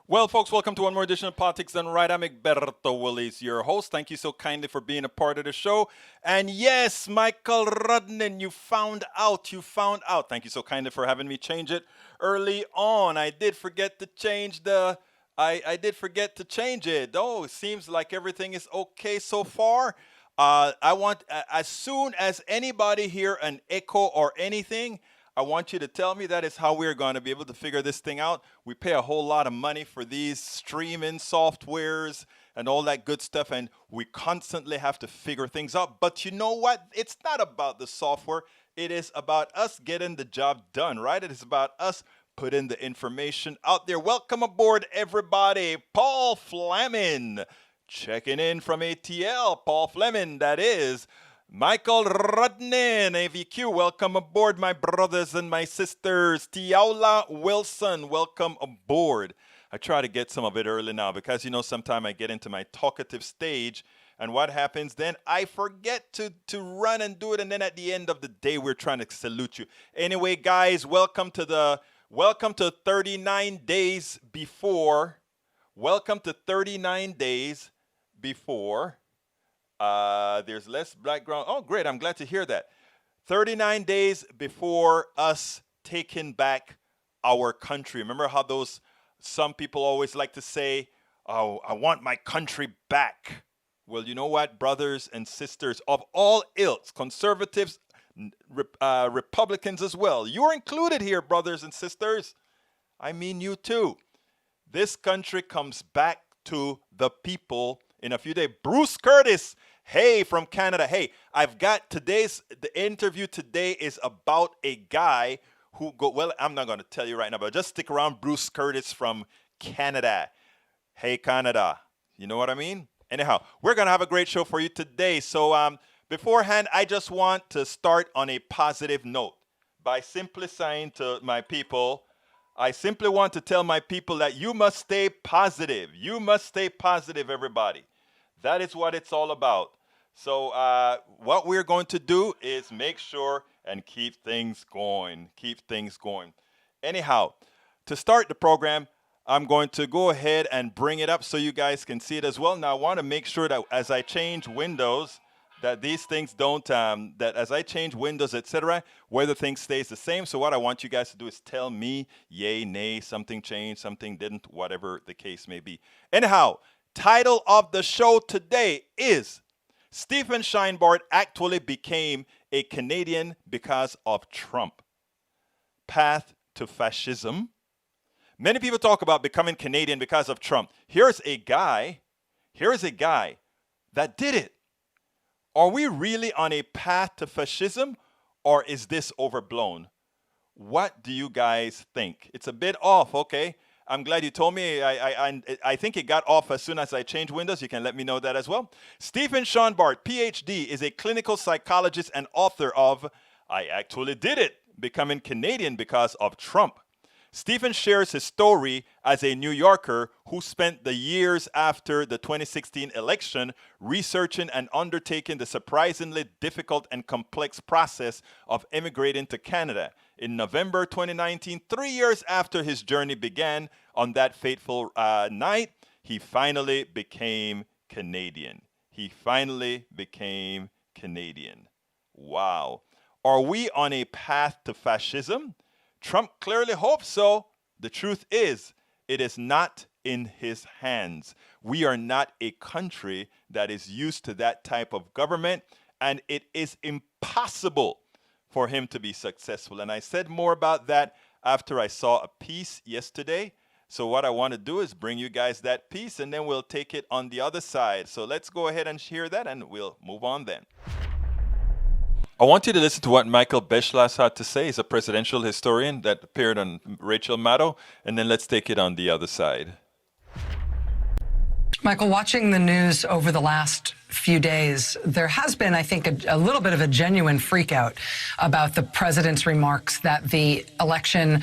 Well, folks, welcome to one more edition of Politics Done Right. I'm Egberto Willis, your host. Thank you so kindly for being a part of the show. And yes, Michael Rudnin, you found out. Thank you so kindly for having me change it early on. I did forget to change it. Oh, it seems like everything is okay so far. I want, as soon as anybody hear an echo or anything, I want you to tell me. That is how we're going to be able to figure this thing out. We pay a whole lot of money for these streaming softwares and all that good stuff, and we constantly have to figure things out. But you know what? It's not about the software. It is about us getting the job done, right? It is about us putting the information out there. Welcome aboard, everybody. Paul Fleming checking in from ATL. Paul Fleming, that is. Michael Rudnin, AVQ, welcome aboard, my brothers and my sisters. Tiaula Wilson, welcome aboard. I try to get some of it early now because, you know, sometimes I get into my talkative stage, and what happens then? I forget to run and do it, and then at the end of the day, we're trying to salute you. Anyway, guys, welcome to 39 days before. Welcome to 39 days before. There's less background. Oh, great. I'm glad to hear that. 39 days before us taking back our country. Remember how some people always like to say, oh, I want my country back. Well, you know what, brothers and sisters of all ilks, conservatives, Republicans as well. You're included here, brothers and sisters. I mean you too. This country comes back to the people in a few days. Bruce Curtis, hey, from Canada. Hey, the interview today is about a guy well, I'm not going to tell you right now, but just stick around. Bruce Curtis from Canada. Hey, Canada. You know what I mean? Anyhow, we're going to have a great show for you today. So beforehand, I just want to start on a positive note by simply saying to my people, I simply want to tell my people that you must stay positive. You must stay positive, everybody. That is what it's all about. So what we're going to do is make sure and keep things going. Anyhow, to start the program, I'm going to go ahead and bring it up so you guys can see it as well. Now, I want to make sure that as I change windows, that these things don't, that as I change windows, etc., whether things stays the same. So what I want you guys to do is tell me, yay, nay, something changed, something didn't, whatever the case may be. Anyhow, title of the show today is Stephen Shainbart actually became a Canadian because of Trump. Path to fascism. Many people talk about becoming Canadian because of Trump. Here's a guy that did it. Are we really on a path to fascism, or is this overblown? What do you guys think? It's a bit off, okay? I'm glad you told me. I think it got off as soon as I changed windows. You can let me know that as well. Stephen Shainbart, PhD, is a clinical psychologist and author of I Actually Did It, Becoming Canadian Because of Trump. Stephen shares his story as a New Yorker who spent the years after the 2016 election researching and undertaking the surprisingly difficult and complex process of immigrating to Canada. In November 2019, 3 years after his journey began, on that fateful night, he finally became Canadian. Wow. Are we on a path to fascism? Trump clearly hopes so. The truth is, it is not in his hands. We are not a country that is used to that type of government, and it is impossible for him to be successful. And I said more about that after I saw a piece yesterday. So what I want to do is bring you guys that piece, and then we'll take it on the other side. So let's go ahead and hear that, and we'll move on then. I want you to listen to what Michael Beschloss had to say. He's a presidential historian that appeared on Rachel Maddow, and then let's take it on the other side. Michael, watching the news over the last few days, there has been, I think, a little bit of a genuine freakout about the president's remarks that the election,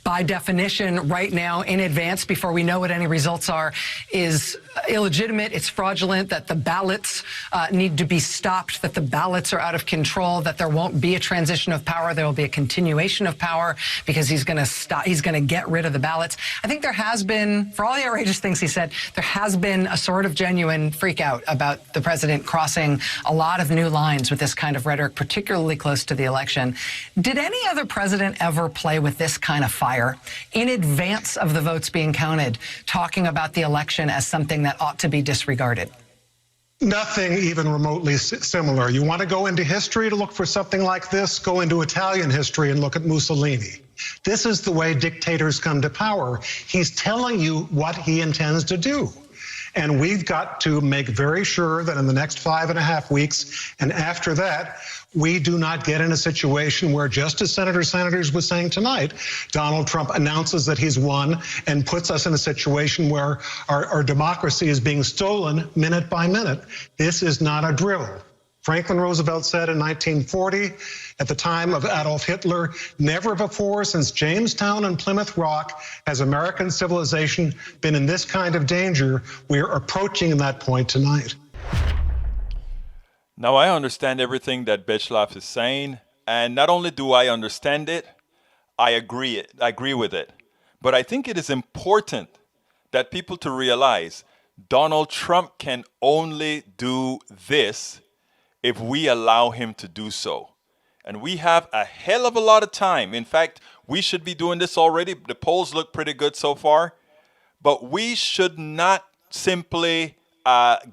by definition, right now, in advance, before we know what any results are, is illegitimate, it's fraudulent, that the ballots need to be stopped, that the ballots are out of control, that there won't be a transition of power, there will be a continuation of power because he's going to get rid of the ballots. I think there has been, for all the outrageous things he said, there has been a sort of genuine freak out about the president crossing a lot of new lines with this kind of rhetoric, particularly close to the election. Did any other president ever play with this kind of fire in advance of the votes being counted, talking about the election as something that ought to be disregarded? Nothing even remotely similar. You want to go into history to look for something like this? Go into Italian history and look at Mussolini. This is the way dictators come to power. He's telling you what he intends to do. And we've got to make very sure that in the next 5.5 weeks and after that, we do not get in a situation where, just as Senator Sanders was saying tonight, Donald Trump announces that he's won and puts us in a situation where our democracy is being stolen minute by minute. This is not a drill. Franklin Roosevelt said in 1940, at the time of Adolf Hitler, never before since Jamestown and Plymouth Rock has American civilization been in this kind of danger. We are approaching that point tonight. Now, I understand everything that Beschloss is saying, and not only do I understand it, I agree with it. But I think it is important that people to realize Donald Trump can only do this if we allow him to do so. And we have a hell of a lot of time. In fact, we should be doing this already. The polls look pretty good so far. But we should not simply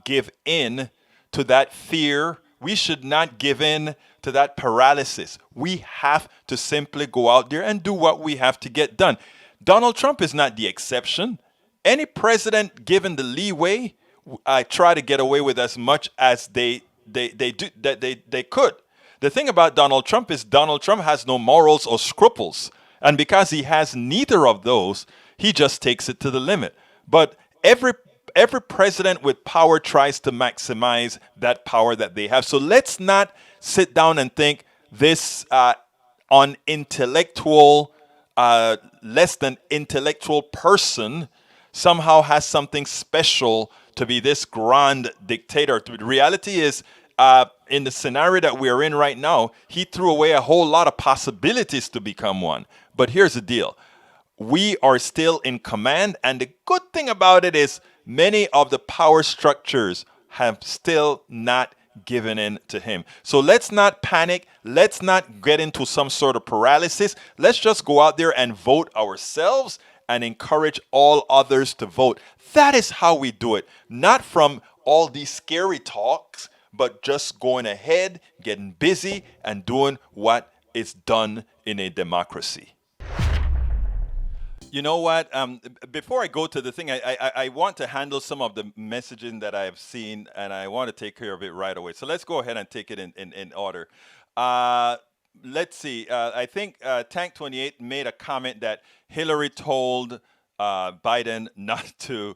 give in to that fear. We should not give in to that paralysis. We have to simply go out there and do what we have to get done. Donald Trump is not the exception. Any president given the leeway, I try to get away with as much as they could. The thing about Donald Trump is Donald Trump has no morals or scruples. And because he has neither of those, he just takes it to the limit. But every president with power tries to maximize that power that they have. So let's not sit down and think this unintellectual, less than intellectual person somehow has something special to be this grand dictator. The reality is, in the scenario that we're in right now, he threw away a whole lot of possibilities to become one. But here's the deal. We are still in command, and the good thing about it is many of the power structures have still not given in to him. So let's not panic. Let's not get into some sort of paralysis. Let's just go out there and vote ourselves and encourage all others to vote. That is how we do it. Not from all these scary talks, but just going ahead, getting busy, and doing what is done in a democracy. You know what? Before I go to the thing, I want to handle some of the messaging that I have seen, and I want to take care of it right away. So let's go ahead and take it in order. Let's see. I think Tank 28 made a comment that Hillary told Biden not to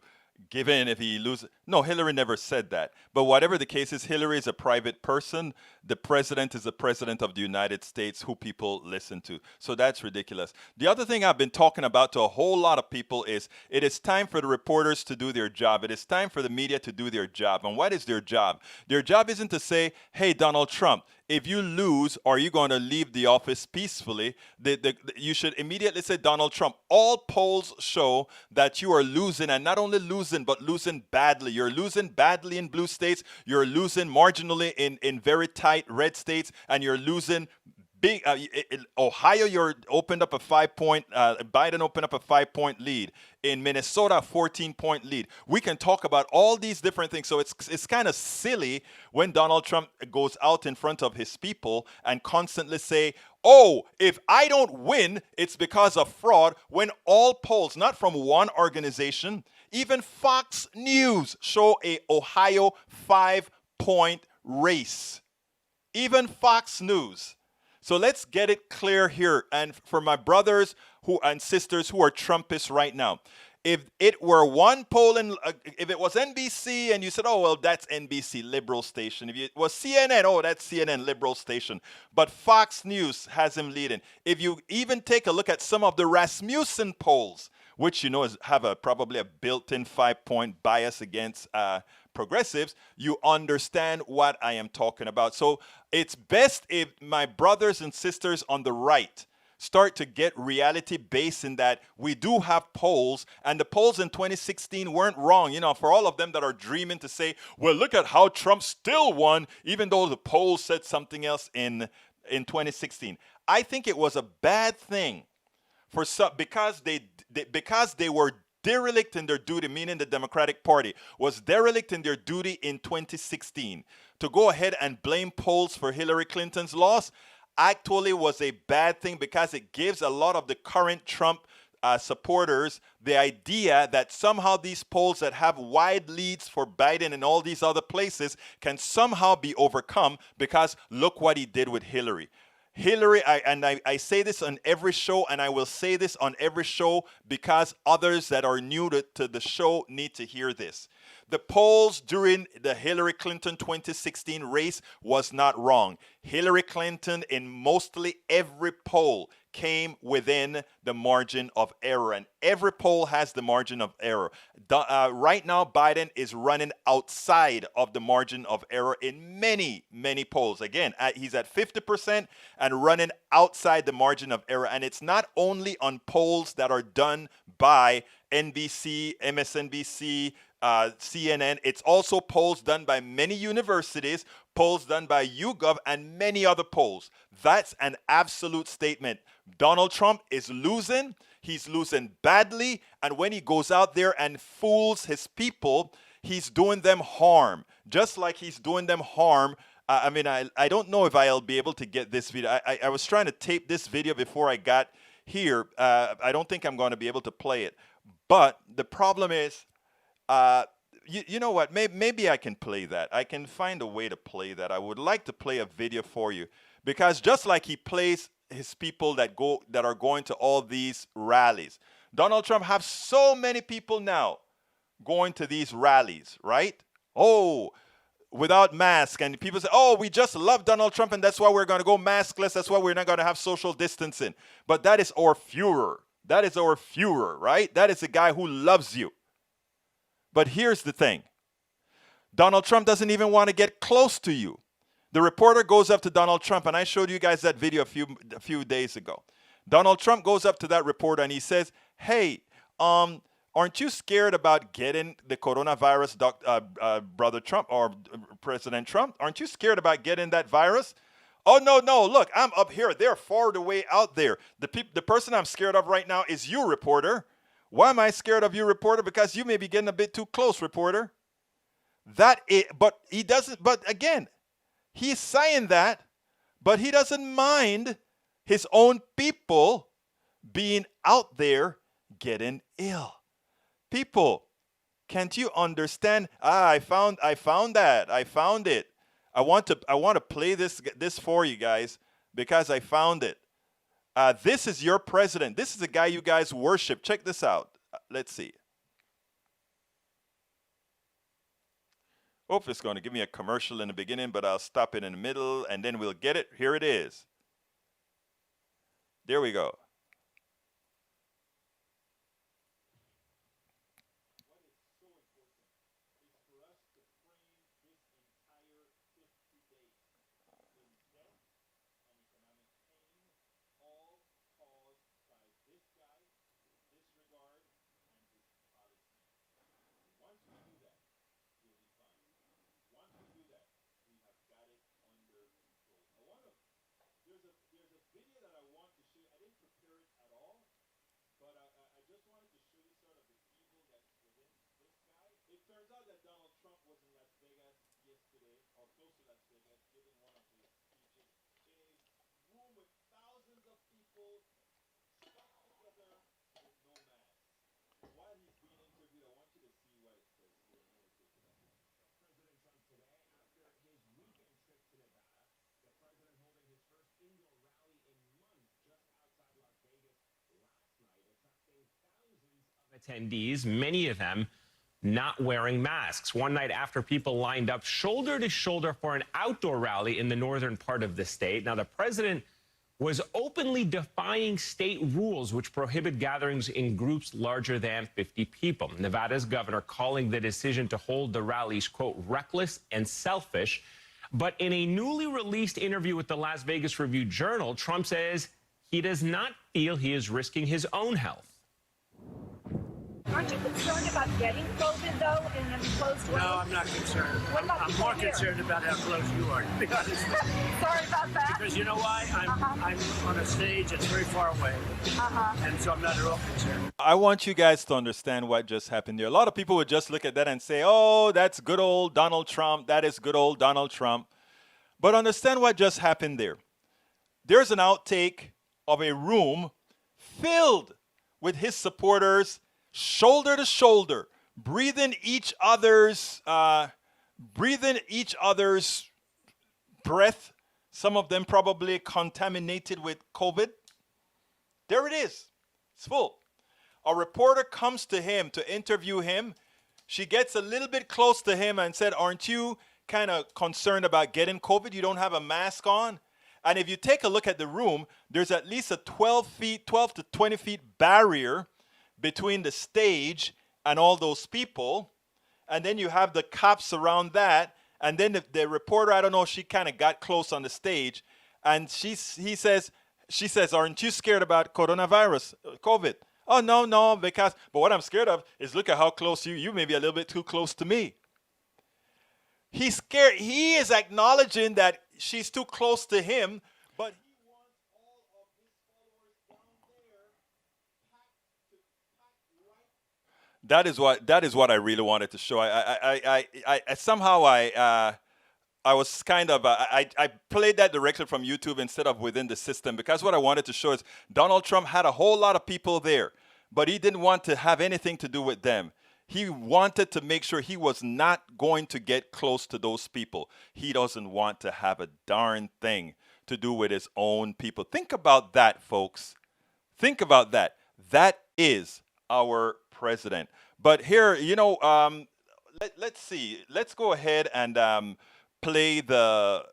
give in if he loses. No, Hillary never said that. But whatever the case is, Hillary is a private person. The president is the president of the United States who people listen to. So that's ridiculous. The other thing I've been talking about to a whole lot of people is it is time for the reporters to do their job. It is time for the media to do their job. And what is their job? Their job isn't to say, hey, Donald Trump, if you lose, are you going to leave the office peacefully? You should immediately say, Donald Trump, all polls show that you are losing, and not only losing, but losing badly. You're losing badly in blue states. You're losing marginally in very tight red states, and you're losing big. Ohio, you're opened up a 5-point. Biden opened up a 5-point lead. In Minnesota, a 14-point lead. We can talk about all these different things. So it's kind of silly when Donald Trump goes out in front of his people and constantly say, oh, if I don't win, it's because of fraud, when all polls, not from one organization, even Fox News show a Ohio 5-point race. Even Fox News. So let's get it clear here. And for my brothers and sisters who are Trumpists right now, If it were one poll in, if it was NBC and you said, oh, well, that's NBC, liberal station. If it was CNN, oh, that's CNN, liberal station. But Fox News has him leading. If you even take a look at some of the Rasmussen polls, which have probably a built-in 5-point bias against progressives, you understand what I am talking about. So it's best if my brothers and sisters on the right start to get reality based in that we do have polls, and the polls in 2016 weren't wrong. For all of them that are dreaming to say, well, look at how Trump still won, even though the polls said something else in 2016. I think it was a bad thing for some, because they were derelict in their duty, meaning the Democratic Party was derelict in their duty in 2016, to go ahead and blame polls for Hillary Clinton's loss. Actually was a bad thing, because it gives a lot of the current Trump supporters the idea that somehow these polls that have wide leads for Biden and all these other places can somehow be overcome, because look what he did with Hillary. I say this on every show, and I will say this on every show because others that are new to the show need to hear this. The polls during the Hillary Clinton 2016 race was not wrong. Hillary Clinton, in mostly every poll, came within the margin of error, and every poll has the margin of error. Right now, Biden is running outside of the margin of error in many, many polls. Again, he's at 50% and running outside the margin of error, and it's not only on polls that are done by NBC, MSNBC, CNN. It's also polls done by many universities, polls done by YouGov, and many other polls. That's an absolute statement. Donald Trump is losing. He's losing badly. And when he goes out there and fools his people, he's doing them harm. Just like he's doing them harm. I don't know if I'll be able to get this video. I was trying to tape this video before I got here. I don't think I'm going to be able to play it. But the problem is, you know what? Maybe I can play that. I can find a way to play that. I would like to play a video for you, because just like he plays his people that are going to all these rallies, Donald Trump has so many people now going to these rallies, right? Oh, without mask, and people say, oh, we just love Donald Trump, and that's why we're going to go maskless. That's why we're not going to have social distancing. But that is our Führer. That is our Führer, right? That is the guy who loves you. But here's the thing. Donald Trump doesn't even want to get close to you. The reporter goes up to Donald Trump, and I showed you guys that video a few days ago. Donald Trump goes up to that reporter and he says, hey, aren't you scared about getting the coronavirus, Brother Trump or President Trump? Aren't you scared about getting that virus? Oh, no, look, I'm up here. They're far away out there. The person I'm scared of right now is you, reporter. Why am I scared of you, reporter? Because you may be getting a bit too close, reporter. But he doesn't, but again, he's saying that, but he doesn't mind his own people being out there getting ill. People, can't you understand? I found that. I found it. I want to play this for you guys because I found it. This is your president. This is the guy you guys worship. Check this out. Let's see. Hope it's going to give me a commercial in the beginning, but I'll stop it in the middle, and then we'll get it. Here it is. There we go. attendees, many of them not wearing masks. One night after people lined up shoulder to shoulder for an outdoor rally in the northern part of the state. Now, the president was openly defying state rules which prohibit gatherings in groups larger than 50 people. Nevada's governor calling the decision to hold the rallies, quote, reckless and selfish. But in a newly released interview with the Las Vegas Review-Journal, Trump says he does not feel he is risking his own health. Aren't you concerned about getting COVID, though, in a closed way? No, I'm not concerned. What about I'm more concerned about how close you are, to be honest. Sorry about that. Because you know why? I'm on a stage that's very far away. And so I'm not at all concerned. I want you guys to understand what just happened there. A lot of people would just look at that and say, oh, that's good old Donald Trump. That is good old Donald Trump. But understand what just happened there. There's an outtake of a room filled with his supporters, shoulder to shoulder, breathing each other's breath. Some of them probably contaminated with COVID. There it is. It's full. A reporter comes to him to interview him. She gets a little bit close to him and said, aren't you kind of concerned about getting COVID? You don't have a mask on. And if you take a look at the room, there's at least a 12 to 20 feet barrier between the stage and all those people. And then you have the cops around that. And then the reporter, I don't know, she kind of got close on the stage. And she says, aren't you scared about coronavirus, COVID? Oh, no, but what I'm scared of is look at how close you may be a little bit too close to me. He's scared. He is acknowledging that she's too close to him, but he wants all of his followers down there. That is what I really wanted to show. I somehow I was kind of I played that directly from YouTube instead of within the system, because what I wanted to show is Donald Trump had a whole lot of people there, but he didn't want to have anything to do with them. He wanted to make sure he was not going to get close to those people. He doesn't want to have a darn thing to do with his own people. Think about that, folks. Think about that. That is our president. But here, let's see. Let's go ahead and play the...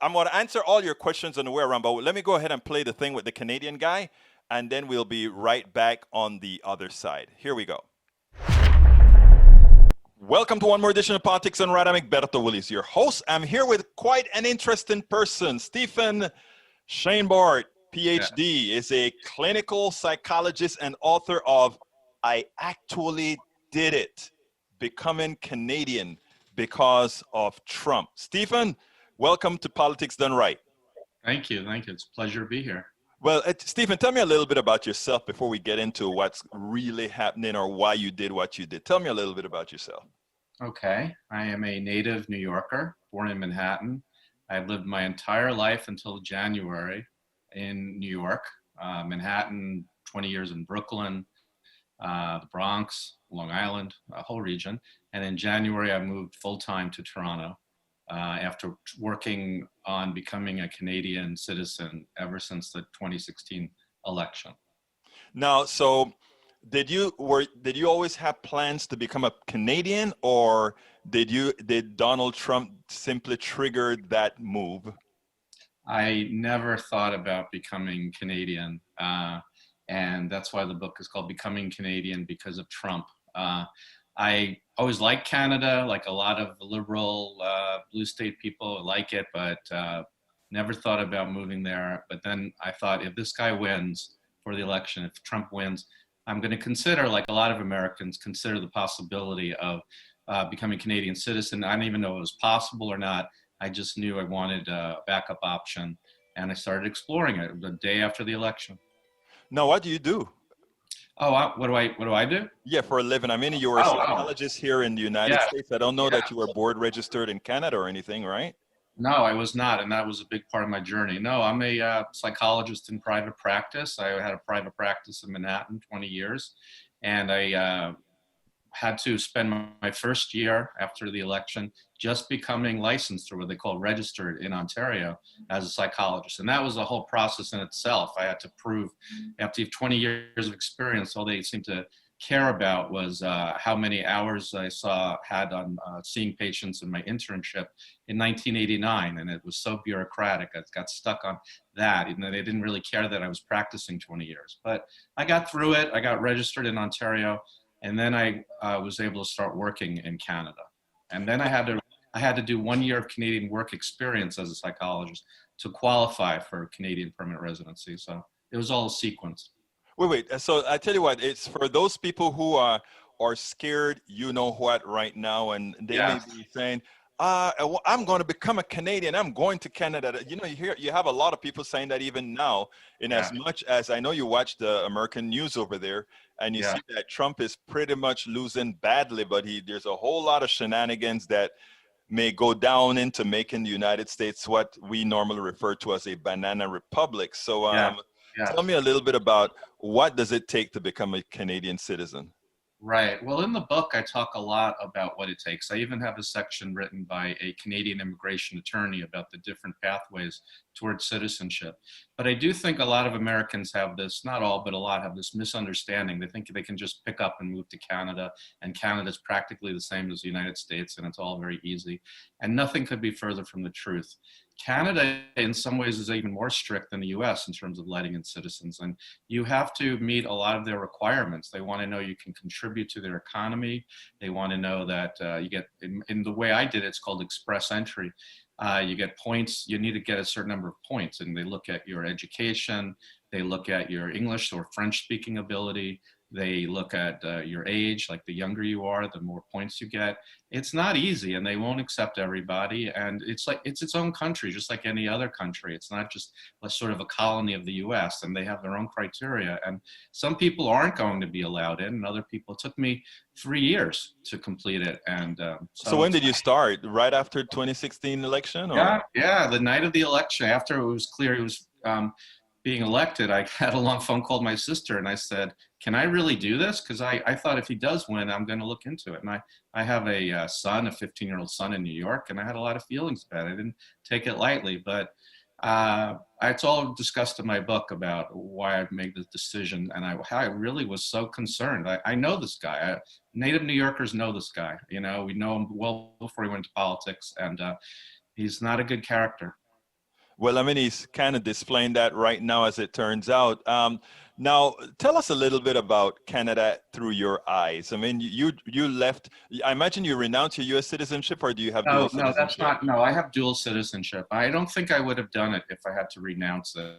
I'm going to answer all your questions on the way around, but let me go ahead and play the thing with the Canadian guy, and then we'll be right back on the other side. Here we go. Welcome to one more edition of Politics Done Right. I'm Egberto Willis, your host. I'm here with quite an interesting person. Stephen Shainbart, PhD, is a clinical psychologist and author of I Actually Did It, Becoming Canadian Because of Trump. Stephen, welcome to Politics Done Right. Thank you. It's a pleasure to be here. Well, Stephen, tell me a little bit about yourself before we get into what's really happening or why you did what you did. Tell me a little bit about yourself. Okay. I am a native New Yorker, born in Manhattan. I've lived my entire life until January in New York, Manhattan, 20 years in Brooklyn, the Bronx, Long Island, a whole region. And in January, I moved full-time to Toronto after working on becoming a Canadian citizen ever since the 2016 election. Now, so did you always have plans to become a Canadian, or did Donald Trump simply trigger that move? I never thought about becoming Canadian, and that's why the book is called Becoming Canadian Because of Trump. I always liked Canada, like a lot of liberal blue state people like it, but never thought about moving there. But then I thought, if this guy wins for the election, if Trump wins, I'm going to consider, like a lot of Americans, consider the possibility of becoming a Canadian citizen. I didn't even know it was possible or not. I just knew I wanted a backup option, and I started exploring it the day after the election. Now, what do you do? Oh, what do I do? Yeah, for a living. I mean, you were a psychologist here in the United States. I don't know that you were board registered in Canada or anything, right? No, I was not, and that was a big part of my journey. No, I'm a psychologist in private practice. I had a private practice in Manhattan, 20 years, and I had to spend my first year after the election just becoming licensed, or what they call registered, in Ontario as a psychologist. And that was a whole process in itself. I had to prove, after 20 years of experience, all they seemed to care about was how many hours I had on seeing patients in my internship in 1989, and it was so bureaucratic. I got stuck on that, even though they didn't really care that I was practicing 20 years. But I got through it. I got registered in Ontario, and then I was able to start working in Canada. And then I had to do 1 year of Canadian work experience as a psychologist to qualify for Canadian permanent residency. So it was all a sequence. Wait. So I tell you what, it's for those people who are scared, you know what, right now, and they may Yeah. be saying, I'm going to become a Canadian. I'm going to Canada. You know, you have a lot of people saying that even now, in Yeah. as much as I know you watch the American news over there, and you Yeah. see that Trump is pretty much losing badly, but there's a whole lot of shenanigans that may go down into making the United States what we normally refer to as a banana republic. So Yeah. Yeah. tell me a little bit about what does it take to become a Canadian citizen? Right. Well, in the book, I talk a lot about what it takes. I even have a section written by a Canadian immigration attorney about the different pathways towards citizenship. But I do think a lot of Americans have this, not all, but a lot have this misunderstanding. They think they can just pick up and move to Canada, and Canada's practically the same as the United States, and it's all very easy. And nothing could be further from the truth. Canada, in some ways, is even more strict than the US in terms of letting in citizens. And you have to meet a lot of their requirements. They want to know you can contribute to their economy. They want to know that you get, in the way I did it, it's called express entry. You get points, you need to get a certain number of points, and they look at your education, they look at your English or French speaking ability, they look at your age, like the younger you are, the more points you get. It's not easy, and they won't accept everybody, and it's like, it's its own country, just like any other country. It's not just a sort of a colony of the US, and they have their own criteria, and some people aren't going to be allowed in, and other people, it took me 3 years to complete it. And So when did you start? Right after 2016 election? Or? Yeah, the night of the election, after it was clear he was being elected, I had a long phone call to my sister, and I said, can I really do this? Because I thought if he does win, I'm going to look into it. And I have a son, a 15-year-old son in New York, and I had a lot of feelings about it. I didn't take it lightly, but it's all discussed in my book about why I made this decision, and how I really was so concerned. I know this guy. Native New Yorkers know this guy. You know, we know him well before he went to politics, and he's not a good character. Well, I mean, he's kind of displaying that right now, as it turns out. Now, tell us a little bit about Canada through your eyes. I mean, you left, I imagine you renounced your U.S. citizenship, or do you have dual citizenship? No, that's not, no, I have dual citizenship. I don't think I would have done it if I had to renounce it.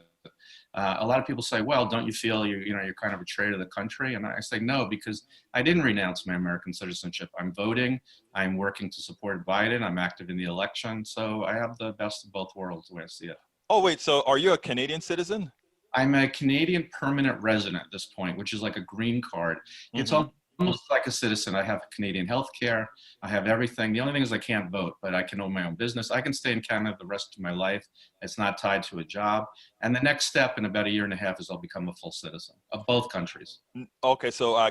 A lot of people say, well, don't you feel you're kind of a traitor to the country? And I say no, because I didn't renounce my American citizenship. I'm voting, I'm working to support Biden, I'm active in the election. So I have the best of both worlds, the way I see it. Oh, wait, so are you a Canadian citizen? I'm a Canadian permanent resident at this point, which is like a green card. It's almost like a citizen. I have Canadian health care. I have everything. The only thing is I can't vote, but I can own my own business. I can stay in Canada the rest of my life. It's not tied to a job. And the next step in about 1.5 years is I'll become a full citizen of both countries. Okay, so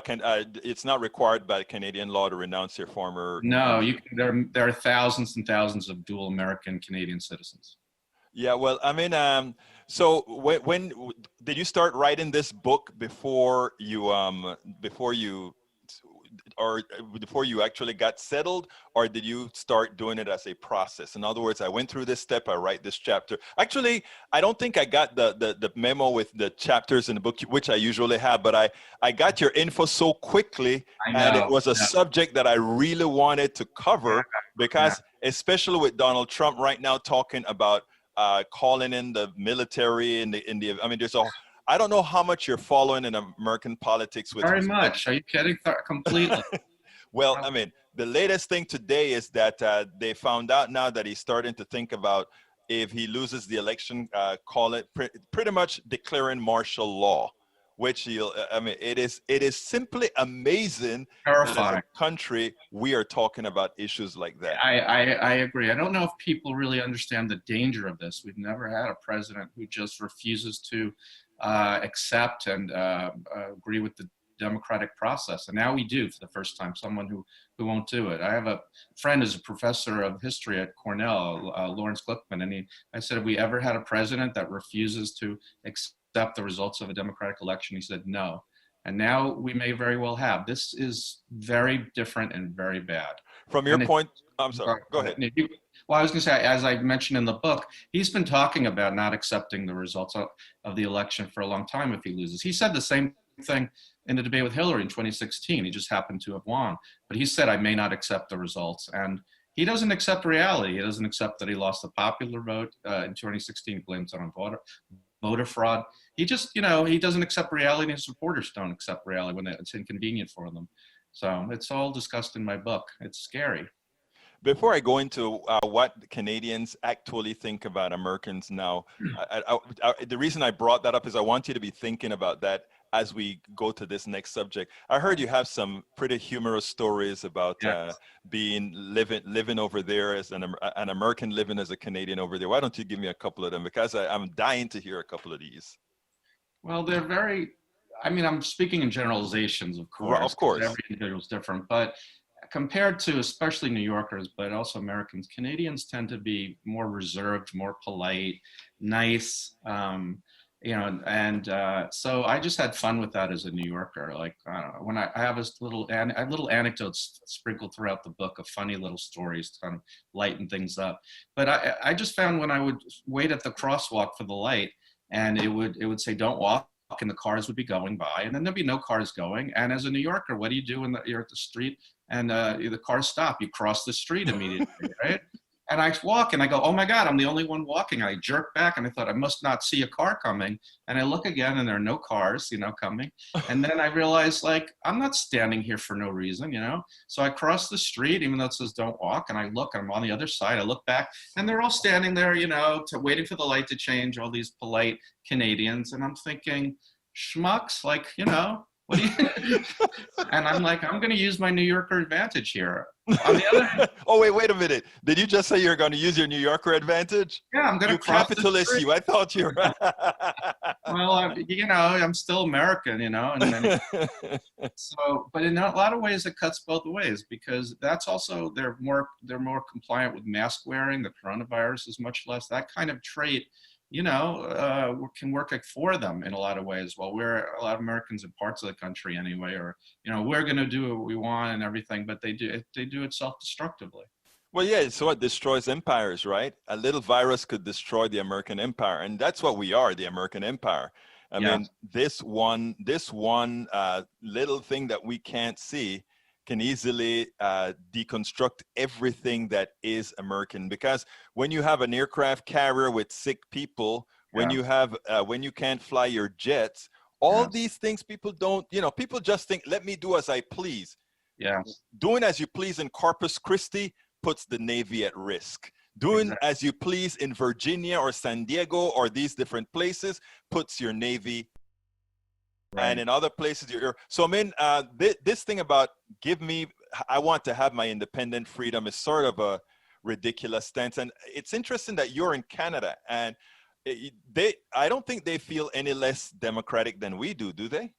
it's not required by Canadian law to renounce your former... No, there are thousands and thousands of dual American Canadian citizens. Yeah, well, I mean, so when did you start writing this book before you actually got settled, or did you start doing it as a process? In other words, I went through this step, I write this chapter. Actually, I don't think I got the memo with the chapters in the book, which I usually have, but I got your info so quickly, and it was a subject that I really wanted to cover, because especially with Donald Trump right now talking about calling in the military and I mean, I don't know how much you're following in American politics. Very much. Are you kidding? Completely. Well, I mean, the latest thing today is that they found out now that he's starting to think about, if he loses the election, call it pretty much declaring martial law, which I mean, it is simply amazing. Terrifying. That as a country, we are talking about issues like that. I agree. I don't know if people really understand the danger of this. We've never had a president who just refuses to accept and agree with the democratic process. And now we do, for the first time, someone who won't do it. I have a friend who's a professor of history at Cornell, Lawrence Glickman, and I said, have we ever had a president that refuses to accept the results of a democratic election? He said no. And now we may very well have. This is very different and very bad. From your And point, I'm sorry, go ahead. Well, I was going to say, as I mentioned in the book, he's been talking about not accepting the results of the election for a long time if he loses. He said the same thing in the debate with Hillary in 2016. He just happened to have won. But he said, I may not accept the results. And he doesn't accept reality. He doesn't accept that he lost the popular vote in 2016. He blames it on voter fraud. He just, he doesn't accept reality, and his supporters don't accept reality when it's inconvenient for them. So it's all discussed in my book. It's scary. Before I go into what Canadians actually think about Americans now, the reason I brought that up is I want you to be thinking about that as we go to this next subject. I heard you have some pretty humorous stories about living over there as an American living as a Canadian over there. Why don't you give me a couple of them? Because I'm dying to hear a couple of these. Well, they're very, I'm speaking in generalizations, of course. Well, of course. Every individual is different, but compared to especially New Yorkers, but also Americans, Canadians tend to be more reserved, more polite, nice, so I just had fun with that as a New Yorker. Like, I don't know, when I have this little anecdotes sprinkled throughout the book of funny little stories to kind of lighten things up. But I just found when I would wait at the crosswalk for the light, and it would say, don't walk, and the cars would be going by, and then there'd be no cars going. And as a New Yorker, what do you do when you're at the street and the cars stop? You cross the street immediately, right? And I walk and I go, oh my God, I'm the only one walking. I jerk back and I thought I must not see a car coming. And I look again and there are no cars, coming. And then I realized, like, I'm not standing here for no reason, So I cross the street, even though it says don't walk. And I look, I'm on the other side. I look back and they're all standing there, waiting for the light to change, all these polite Canadians. And I'm thinking, schmucks, like, what do you? And I'm like, I'm going to use my New Yorker advantage here. On the other hand, oh, wait a minute. Did you just say you're going to use your New Yorker advantage? Yeah, I'm going to cross capitalist. the street. I thought you were. Well, I'm still American, and then but in a lot of ways it cuts both ways, because that's also they're more compliant with mask wearing. The coronavirus is much less. That kind of trait, can work for them in a lot of ways. Well, a lot of Americans in parts of the country anyway, or, we're going to do what we want and everything, but they do it self-destructively. Well, yeah, so it destroys empires, right? A little virus could destroy the American empire. And that's what we are, the American empire. I mean, this one little thing that we can't see can easily deconstruct everything that is American. Because when you have an aircraft carrier with sick people, when you have when you can't fly your jets, all these things people don't, people just think, let me do as I please. Yeah. Doing as you please in Corpus Christi puts the Navy at risk. Doing as you please in Virginia or San Diego or these different places puts your Navy. Right. And in other places, so I mean, this thing about I want to have my independent freedom is sort of a ridiculous stance. And it's interesting that you're in Canada, and I don't think they feel any less democratic than we do they?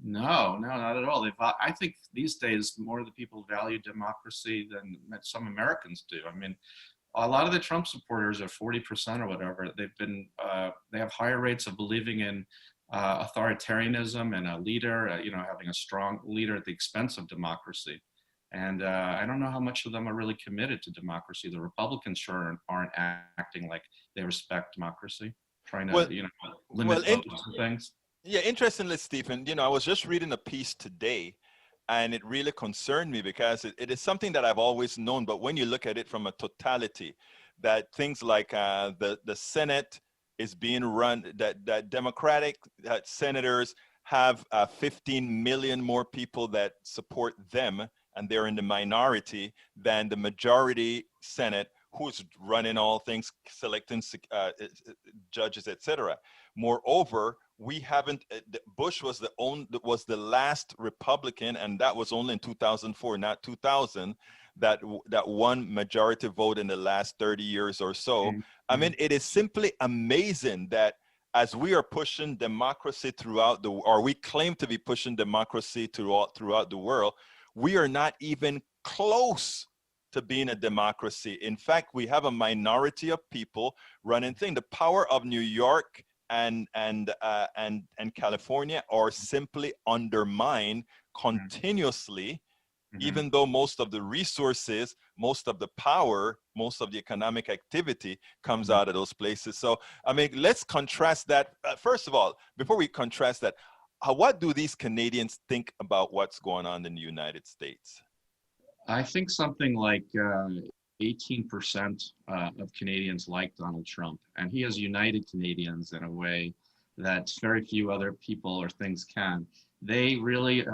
No, not at all. I think these days more of the people value democracy than some Americans do. I mean, a lot of the Trump supporters are 40% or whatever. They have higher rates of believing in authoritarianism and a leader, having a strong leader at the expense of democracy. And I don't know how much of them are really committed to democracy. The Republicans sure aren't acting like they respect democracy, trying to, limit votes and things. Yeah, interestingly, Stephen, I was just reading a piece today, and it really concerned me because it is something that I've always known. But when you look at it from a totality, that things like the Senate is being run, that Democratic senators have 15 million more people that support them, and they're in the minority, than the majority Senate, who's running all things, selecting judges, etc. Moreover, we haven't. Bush was the last Republican, and that was only in 2004, not 2000. That won majority vote in the last 30 years or so. Mm-hmm. I mean, it is simply amazing that as we are pushing democracy or we claim to be pushing democracy throughout the world, we are not even close to being a democracy. In fact, we have a minority of people running things. The power of New York and California are simply undermined continuously, even though most of the resources, most of the power, most of the economic activity comes out of those places. So, I mean, let's contrast that. First of all, before we contrast that, what do these Canadians think about what's going on in the United States? I think something like 18% of Canadians like Donald Trump, and he has united Canadians in a way that very few other people or things can. They really,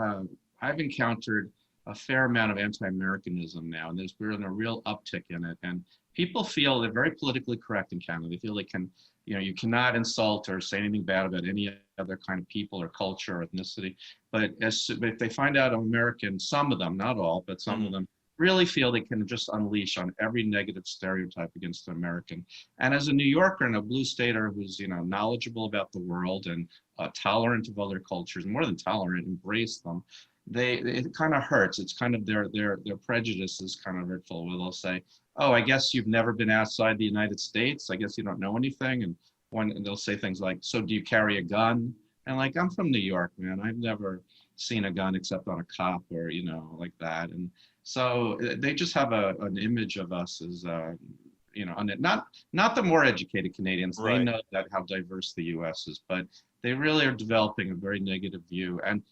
I've encountered a fair amount of anti-Americanism now, and we're in a real uptick in it. And people feel they're very politically correct in Canada. They feel they can, you cannot insult or say anything bad about any other kind of people or culture or ethnicity. But if they find out I'm American, some of them, not all, but some of them, really feel they can just unleash on every negative stereotype against the American. And as a New Yorker and a blue stater who's knowledgeable about the world and tolerant of other cultures, more than tolerant, embrace them, it kind of hurts. It's kind of their prejudice is kind of hurtful, where they'll say, "Oh, I guess you've never been outside the United States. I guess you don't know anything." And they'll say things like, "So do you carry a gun?" And like, I'm from New York, man. I've never seen a gun except on a cop or like that. And so they just have an image of us as not the more educated Canadians. Right. They know that how diverse the U.S. is, but they really are developing a very negative view. And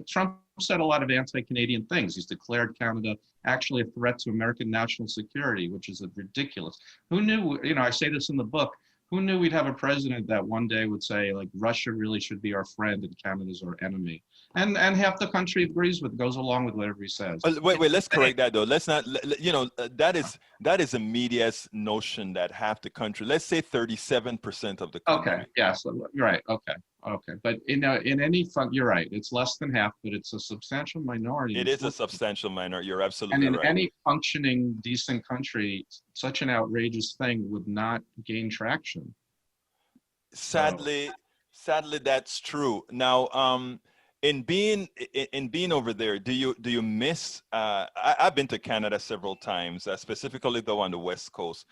Trump said a lot of anti-Canadian things. He's declared Canada actually a threat to American national security, which is ridiculous. Who knew? I say this in the book. Who knew we'd have a president that one day would say, like, Russia really should be our friend and Canada's our enemy? And half the country agrees with, goes along with whatever he says. Wait, let's correct that though. Let's not, that is a media's notion that half the country, let's say 37% of the country. Okay, yes, you're right, okay. But in any you're right, it's less than half, but it's a substantial minority. It is a substantial minority, you're absolutely right. And in any functioning, decent country, such an outrageous thing would not gain traction. Sadly, that's true. Now, in being over there, do you miss? I've been to Canada several times, specifically though on the West Coast,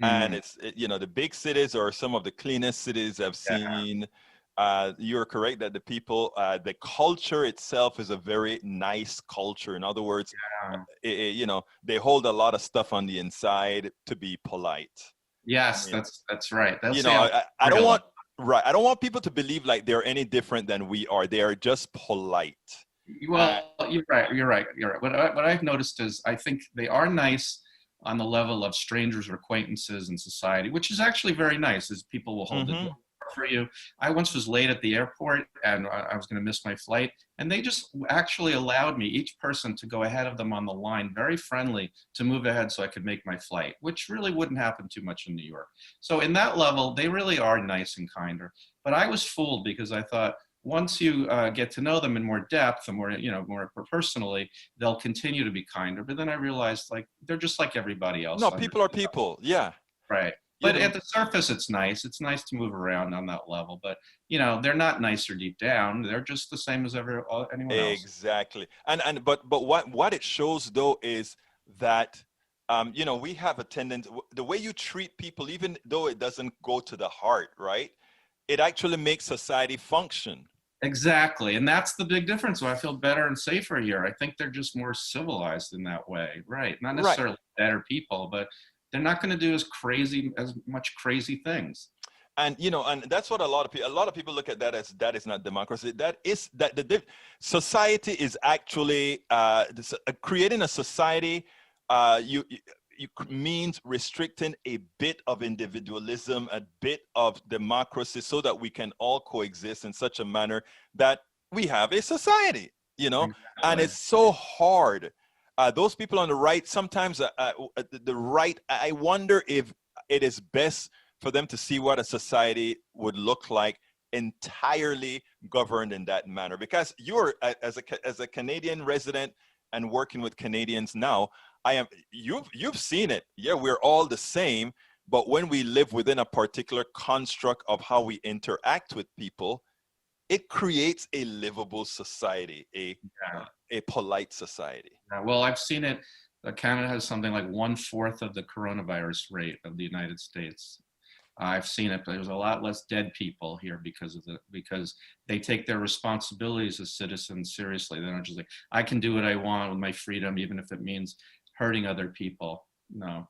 and the big cities are some of the cleanest cities I've seen. You're correct that the people, the culture itself is a very nice culture. In other words, they hold a lot of stuff on the inside to be polite. Yes, that's right. I don't want. Right. I don't want people to believe like they're any different than we are. They are just polite. Well, you're right. What I've noticed is I think they are nice on the level of strangers or acquaintances in society, which is actually very nice, as people will hold the door for you. I once was late at the airport and I was going to miss my flight, and they just actually allowed me, each person, to go ahead of them on the line, very friendly, to move ahead so I could make my flight, which really wouldn't happen too much in New York. So in that level, they really are nice and kinder. But I was fooled because I thought once you get to know them in more depth and more personally, they'll continue to be kinder. But then I realized, like, they're just like everybody else. No, people are people. Yeah. Right. But at the surface, it's nice. It's nice to move around on that level. But, they're not nicer deep down. They're just the same as anyone else. Exactly. But what it shows, though, is that, we have a tendency, the way you treat people, even though it doesn't go to the heart, right? It actually makes society function. Exactly. And that's the big difference. So I feel better and safer here. I think they're just more civilized in that way. Right. Not necessarily better people, but they're not going to do as much crazy things. And and that's what a lot of people look at that as, that is not democracy. That is the society is actually creating a society. You means restricting a bit of individualism, a bit of democracy, so that we can all coexist in such a manner that we have a society. Exactly. And it's so hard. Those people on the right, sometimes the right, I wonder if it is best for them to see what a society would look like entirely governed in that manner. Because you're, as a Canadian resident and working with Canadians now, you've seen it. Yeah, we're all the same, but when we live within a particular construct of how we interact with people, it creates a livable society, a polite society. Well, I've seen it. Canada has something like 1/4 of the coronavirus rate of the United States. I've seen it, but there's a lot less dead people here because they take their responsibilities as citizens seriously. They're not just like, I can do what I want with my freedom, even if it means hurting other people. No.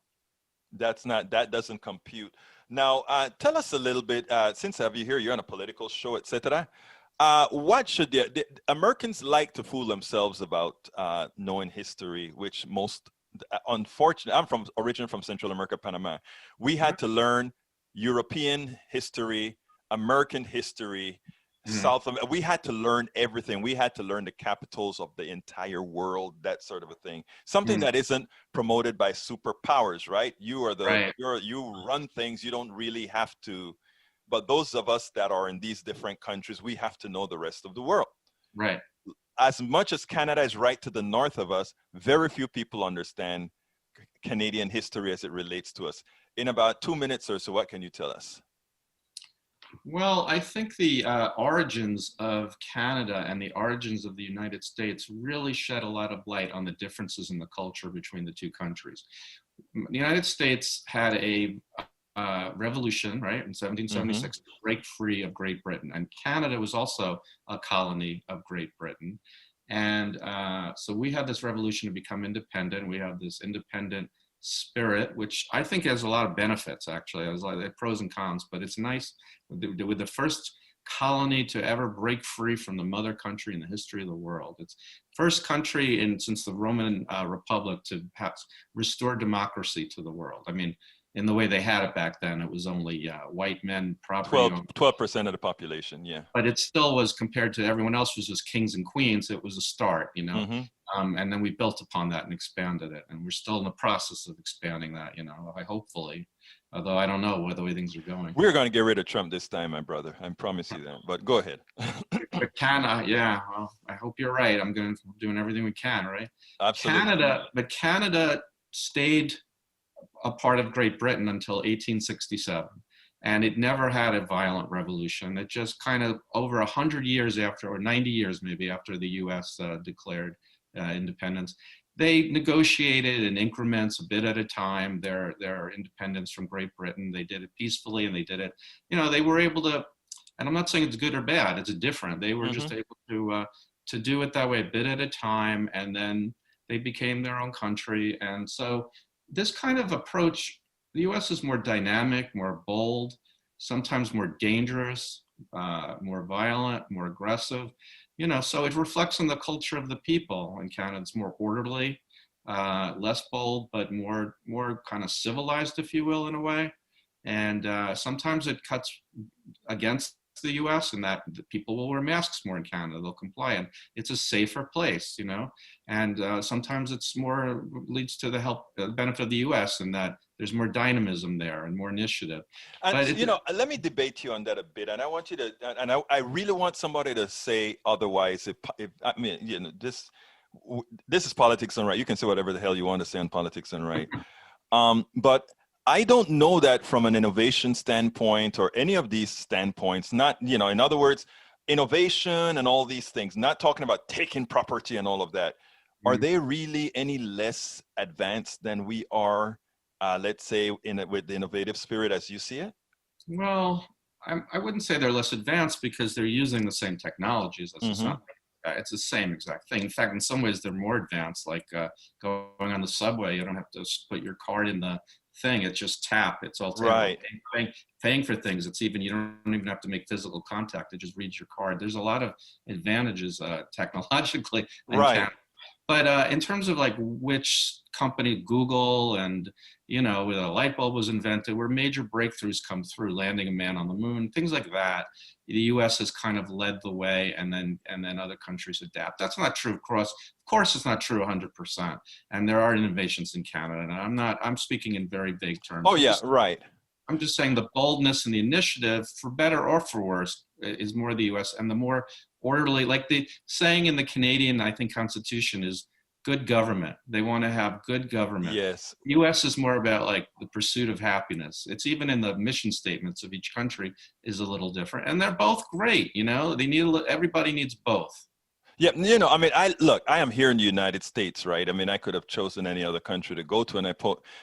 That doesn't compute. Now, tell us a little bit, since I have you here, you're on a political show, etc. What should the Americans like to fool themselves about knowing history, which most, unfortunately, I'm originally from Central America, Panama. We had to learn European history, American history, South America. We had to learn everything. We had to learn the capitals of the entire world, that sort of a thing. Something that isn't promoted by superpowers, right? You are you run things. You don't really have to. But those of us that are in these different countries, we have to know the rest of the world. Right. As much as Canada is right to the north of us, very few people understand Canadian history as it relates to us. In about 2 minutes or so, what can you tell us? Well, I think the origins of Canada and the origins of the United States really shed a lot of light on the differences in the culture between the two countries. The United States had a revolution, right, in 1776 to break free of Great Britain. And Canada was also a colony of Great Britain. And so we had this revolution to become independent. We have this independent spirit, which I think has a lot of benefits, actually. There's like pros and cons, but it's nice with the first colony to ever break free from the mother country in the history of the world. It's first country since the Roman Republic to restore democracy to the world. I mean, in the way they had it back then, it was only white men, property 12% of the population, yeah. But it still was, compared to everyone else, was just kings and queens. It was a start, you know. And then we built upon that and expanded it, and we're still in the process of expanding that, you know. Hopefully, although I don't know where the way things are going. We're going to get rid of Trump this time, my brother. I promise you that. But go ahead. But Canada, yeah. Well, I hope you're right. We're doing everything we can, right? Absolutely. Canada stayed a part of Great Britain until 1867, and it never had a violent revolution. It just kind of over 100 years after, or 90 years maybe after the U.S. Declared independence, they negotiated in increments, a bit at a time, their independence from Great Britain. They did it peacefully, and they did it, you know, they were able to, and I'm not saying it's good or bad, it's different. They were just able to do it that way, a bit at a time, and then they became their own country. And so this kind of approach, the U.S. is more dynamic, more bold, sometimes more dangerous, more violent, more aggressive, you know, so it reflects on the culture of the people. In Canada, it's more orderly, less bold, but more kind of civilized, if you will, in a way. And sometimes it cuts against the U.S. in that the people will wear masks more in Canada. They'll comply, and it's a safer place, you know. And sometimes it's more leads to the benefit of the U.S. in that there's more dynamism there and more initiative. And but you know, let me debate you on that a bit. And I want you to, and I really want somebody to say otherwise. If I mean, you know, this is politics and right. You can say whatever the hell you want to say on politics and right, but I don't know that from an innovation standpoint or any of these standpoints, not, you know, in other words, innovation and all these things, not talking about taking property and all of that. Are they really any less advanced than we are, let's say, with the innovative spirit as you see it? Well, I wouldn't say they're less advanced because they're using the same technologies. It's the same exact thing. In fact, in some ways, they're more advanced, like going on the subway. You don't have to put your card in the thing. It's just tap. It's all right. Paying for things. It's even, you don't even have to make physical contact. It just reads your card. There's a lot of advantages technologically. Right. But in terms of like which company, Google, and, you know, where the light bulb was invented, where major breakthroughs come through, landing a man on the moon, things like that, the U.S. has kind of led the way, and then other countries adapt. That's not true, of course it's not true 100%. And there are innovations in Canada, and I'm speaking in very vague terms. Oh yeah, right. I'm just saying the boldness and the initiative, for better or for worse, is more the U.S. and the more orderly, like the saying in the Canadian, I think, Constitution is good government. They want to have good government. Yes. The U.S. is more about like the pursuit of happiness. It's even in the mission statements of each country is a little different, and they're both great. You know, everybody needs both. Yeah, I mean, I am here in the United States, right? I mean, I could have chosen any other country to go to, and I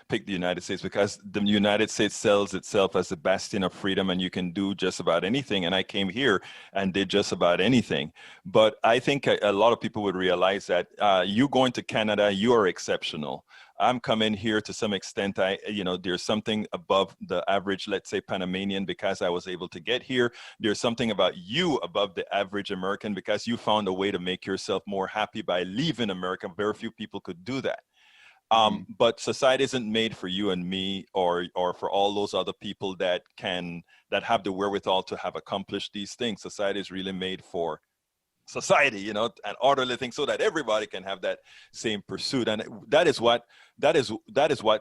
picked the United States because the United States sells itself as a bastion of freedom, and you can do just about anything. And I came here and did just about anything. But I think a lot of people would realize that you going to Canada, you are exceptional. I'm coming here to some extent. There's something above the average, let's say, Panamanian, because I was able to get here. There's something about you above the average American because you found a way to make yourself more happy by leaving America. Very few people could do that. But society isn't made for you and me or for all those other people that have the wherewithal to have accomplished these things. Society is really made for society, an orderly thing so that everybody can have that same pursuit. And that is what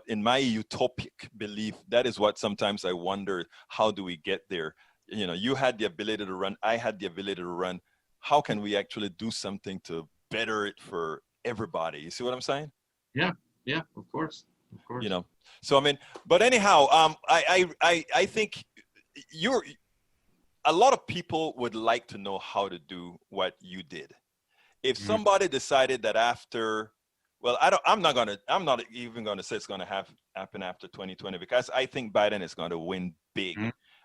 in my utopic belief, that is what sometimes I wonder, how do we get there? You had the ability to run, I had the ability to run. How can we actually do something to better it for everybody? You see what I'm saying? Yeah, of course. So I mean, but anyhow, I think a lot of people would like to know how to do what you did. If somebody decided that after, well, I'm not even going to say it's going to happen after 2020, because I think Biden is going to win big.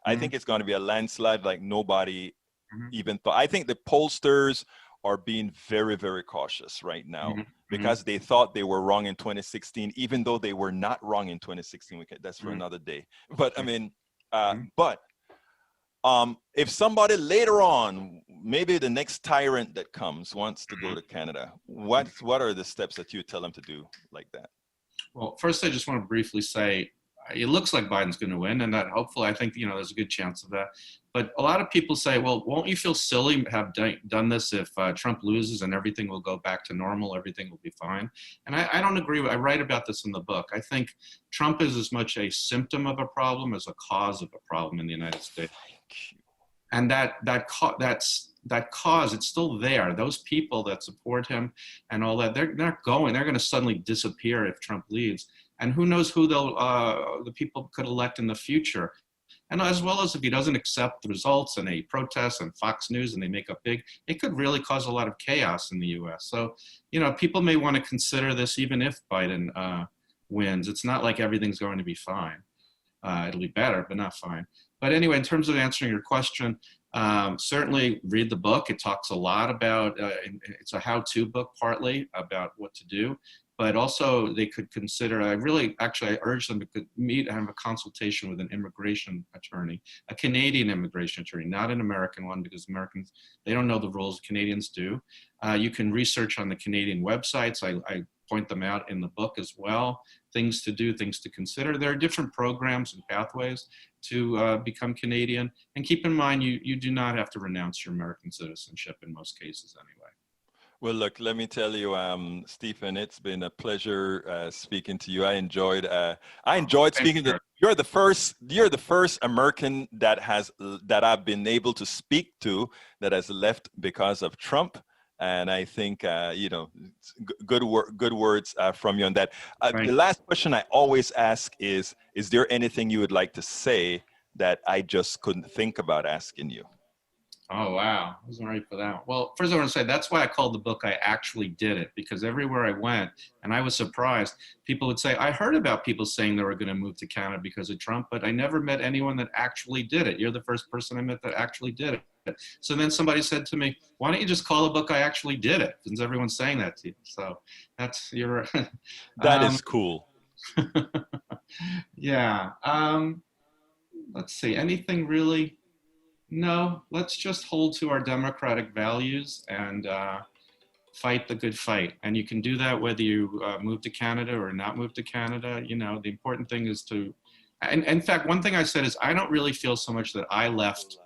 I think it's going to be a landslide like nobody even thought. I think the pollsters are being very, very cautious right now because they thought they were wrong in 2016, even though they were not wrong in 2016. That's for another day. But I mean, if somebody later on, maybe the next tyrant that comes wants to go to Canada, what are the steps that you tell them to do like that? Well, first, I just want to briefly say, it looks like Biden's going to win, and that hopefully, I think, there's a good chance of that. But a lot of people say, well, won't you feel silly have done this if Trump loses and everything will go back to normal, everything will be fine? And I don't agree. I write about this in the book. I think Trump is as much a symptom of a problem as a cause of a problem in the United States. And that cause, it's still there. Those people that support him and all that, they're going to suddenly disappear if Trump leads. And who knows who the people could elect in the future. And as well as if he doesn't accept the results and they protest on Fox News and they make up big, it could really cause a lot of chaos in the US. So, people may want to consider this even if Biden wins. It's not like everything's going to be fine. It'll be better, but not fine. But anyway, in terms of answering your question, certainly read the book. It talks a lot about, it's a how-to book partly about what to do, but also they could consider, I urge them to meet and have a consultation with an immigration attorney, a Canadian immigration attorney, not an American one, because Americans, they don't know the rules, Canadians do. You can research on the Canadian websites. I point them out in the book as well. Things to do, things to consider. There are different programs and pathways to become Canadian. And keep in mind, you do not have to renounce your American citizenship in most cases anyway. Well, look, let me tell you, Stephen, it's been a pleasure speaking to you. I enjoyed speaking to you. You're the first American that I've been able to speak to that has left because of Trump. And I think, good words from you on that. The last question I always ask is there anything you would like to say that I just couldn't think about asking you? Oh, wow. I wasn't ready for that. Well, first I want to say that's why I called the book I Actually Did It, because everywhere I went, and I was surprised, people would say, I heard about people saying they were going to move to Canada because of Trump, but I never met anyone that actually did it. You're the first person I met that actually did it. So then somebody said to me, why don't you just call the book I Actually Did It, since everyone's saying that to you? So that's your... That is cool. Yeah. Let's see, anything really... No, let's just hold to our democratic values and fight the good fight. And you can do that whether you move to Canada or not move to Canada. The important thing is to, and in fact, one thing I said is I don't really feel so much that I left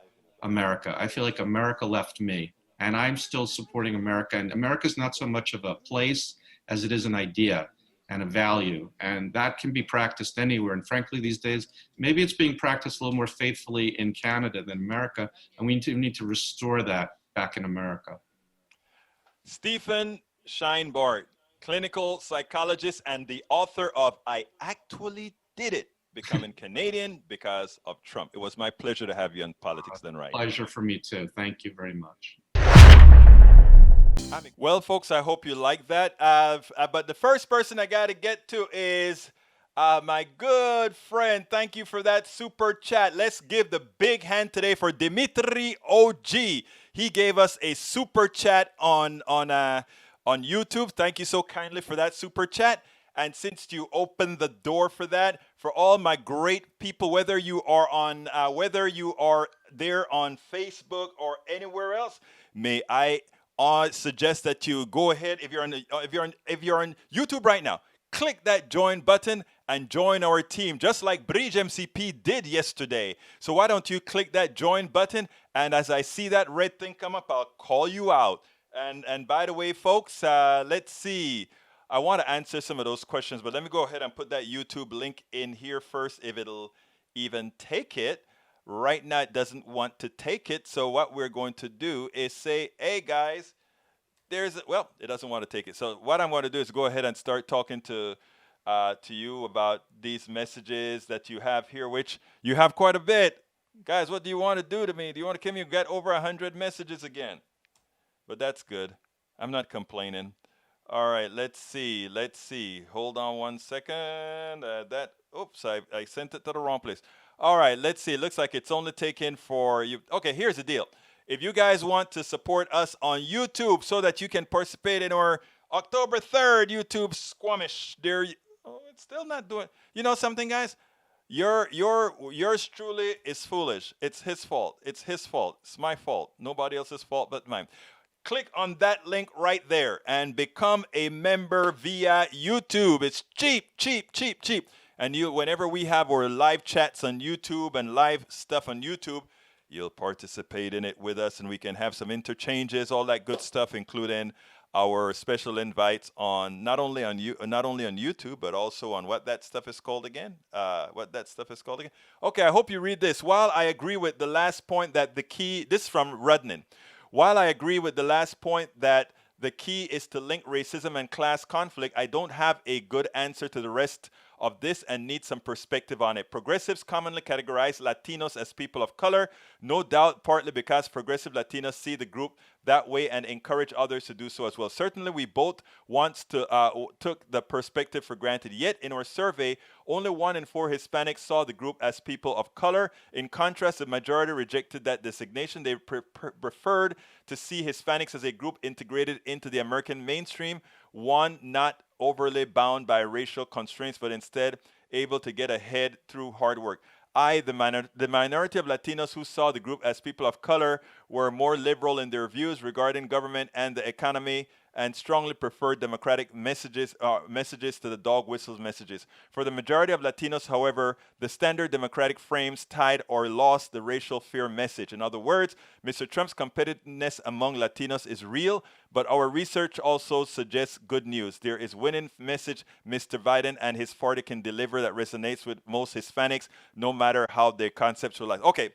America. I feel like America left me, and I'm still supporting America. And America's not so much of a place as it is an idea and a value, and that can be practiced anywhere. And frankly, these days, maybe it's being practiced a little more faithfully in Canada than America, and we need to restore that back in America. Stephen Shainbart, clinical psychologist and the author of I Actually Did It, Becoming Canadian Because of Trump. It was my pleasure to have you on Politics Done Right. Pleasure for me too. Thank you very much. Well, folks, I hope you like that. But the first person I got to get to is my good friend. Thank you for that super chat. Let's give the big hand today for Dimitri OG. He gave us a super chat on YouTube. Thank you so kindly for that super chat. And since you opened the door for that, for all my great people, whether you are there on Facebook or anywhere else, may I suggest that you go ahead if you're on YouTube right now. Click that join button and join our team, just like Bridge MCP did yesterday. So why don't you click that join button? And as I see that red thing come up, I'll call you out. And by the way, folks, let's see. I want to answer some of those questions, but let me go ahead and put that YouTube link in here first, if it'll even take it. Right now, it doesn't want to take it. So what we're going to do is say, hey, guys, it doesn't want to take it. So what I'm going to do is go ahead and start talking to you about these messages that you have here, which you have quite a bit. Guys, what do you want to do to me? Do you want to come here and get over 100 messages again? But that's good. I'm not complaining. All right, let's see. Hold on one second. Oops, I sent it to the wrong place. All right, let's see. It looks like it's only taken for you. Okay, here's the deal. If you guys want to support us on YouTube so that you can participate in our October 3rd YouTube Squamish, it's still not doing. You know something, guys? Yours truly is foolish. It's his fault. It's his fault. It's my fault. Nobody else's fault but mine. Click on that link right there and become a member via YouTube. It's cheap. And whenever we have our live chats on YouTube and live stuff on YouTube, you'll participate in it with us, and we can have some interchanges, all that good stuff, including our special invites on not only on YouTube, but also on what that stuff is called again. Okay, I hope you read this. While I agree with the last point that this is from Rudnin. While I agree with the last point that the key is to link racism and class conflict, I don't have a good answer to the rest of this and need some perspective on it. Progressives commonly categorize Latinos as people of color, no doubt partly because progressive Latinos see the group that way and encourage others to do so as well. Certainly, we both took the perspective for granted. Yet, in our survey, only 1 in 4 Hispanics saw the group as people of color. In contrast, the majority rejected that designation. They preferred to see Hispanics as a group integrated into the American mainstream, one not overly bound by racial constraints, but instead able to get ahead through hard work. The minority of Latinos who saw the group as people of color were more liberal in their views regarding government and the economy, and strongly preferred democratic messages to the dog whistles messages. For the majority of Latinos, however, the standard democratic frames tied or lost the racial fear message. In other words, Mr. Trump's competitiveness among Latinos is real, but our research also suggests good news. There is winning message Mr. Biden and his party can deliver that resonates with most Hispanics, no matter how they conceptualize. Okay,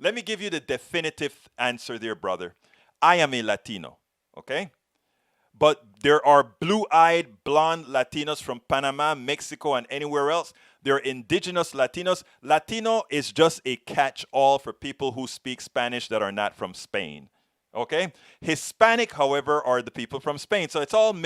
let me give you the definitive answer there, brother. I am a Latino, okay? But there are blue-eyed, blonde Latinos from Panama, Mexico, and anywhere else. There are indigenous Latinos. Latino is just a catch-all for people who speak Spanish that are not from Spain. Okay? Hispanic, however, are the people from Spain. So it's all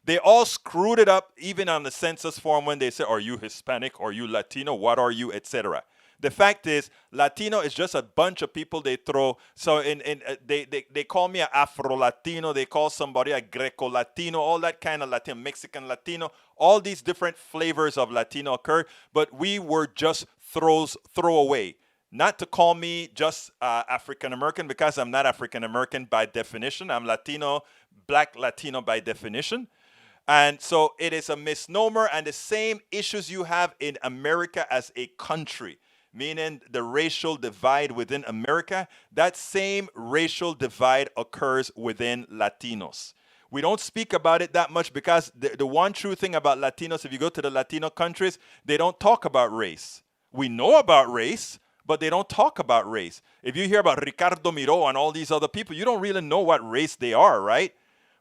they all screwed it up, even on the census form when they say, are you Hispanic? Are you Latino? What are you? Etc. The fact is, Latino is just a bunch of people they throw. So they call me an Afro-Latino. They call somebody a Greco-Latino, all that kind of Latino, Mexican Latino. All these different flavors of Latino occur, but we were just throwaway. Not to call me just African-American, because I'm not African-American by definition. I'm Latino, Black Latino by definition. And so it is a misnomer, and the same issues you have in America as a country, meaning the racial divide within America, that same racial divide occurs within Latinos. We don't speak about it that much because the one true thing about Latinos, if you go to the Latino countries, they don't talk about race. We know about race, but they don't talk about race. If you hear about Ricardo Miró and all these other people, you don't really know what race they are, right?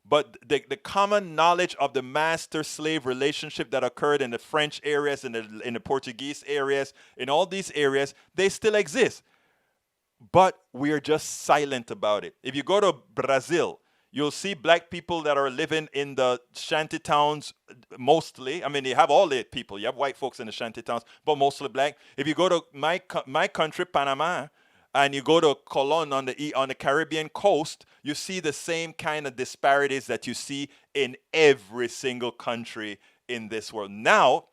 But the common knowledge of the master-slave relationship that occurred in the French areas, in the Portuguese areas, in all these areas, they still exist. But we are just silent about it. If you go to Brazil, You'll see black people that are living in the shanty towns mostly. I mean, you have all the people. You have white folks in the shanty towns, but mostly black. If you go to my country, Panama, and you go to Colon on the Caribbean coast, you see the same kind of disparities that you see in every single country in this world. Now,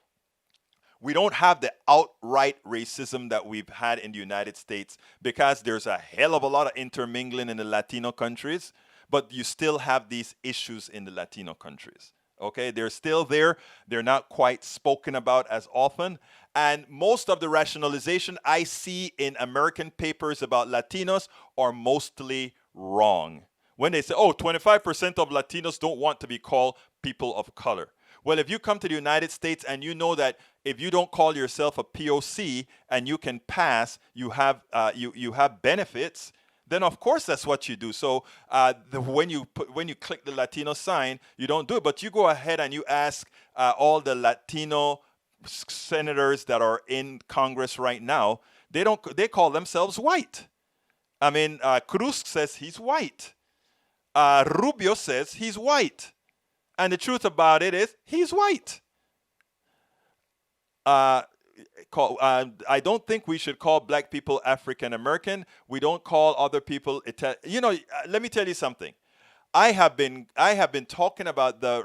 we don't have the outright racism that we've had in the United States because there's a hell of a lot of intermingling in the Latino countries, but you still have these issues in the Latino countries. Okay, they're still there. They're not quite spoken about as often. And most of the rationalization I see in American papers about Latinos are mostly wrong. When they say, oh, 25% of Latinos don't want to be called people of color. Well, if you come to the United States and you know that if you don't call yourself a POC and you can pass, you have benefits, then of course that's what you do. So when you click the Latino sign, you don't do it, but you go ahead and you ask all the Latino senators that are in Congress right now. They call themselves white. I mean, Cruz says he's white. Rubio says he's white, and the truth about it is he's white. I don't think we should call black people African American. We don't call other people Italian. You know, let me tell you something. I have been talking about the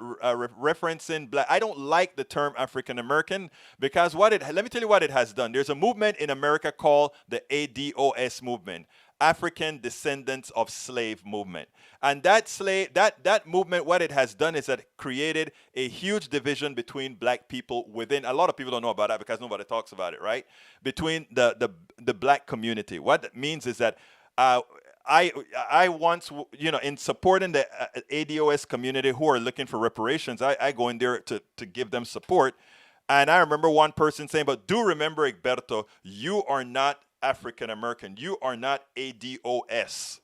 referencing black. I don't like the term African American because let me tell you what it has done. There's a movement in America called the ADOS movement, African Descendants of Slave movement. And that movement, what it has done is that it created a huge division between black people within. A lot of people don't know about that because nobody talks about it, right? Between the black community. What that means is that I once, you know, in supporting the ADOS community who are looking for reparations, I go in there to give them support. And I remember one person saying, but do remember, Egberto, you are not African American. You are not ADOS.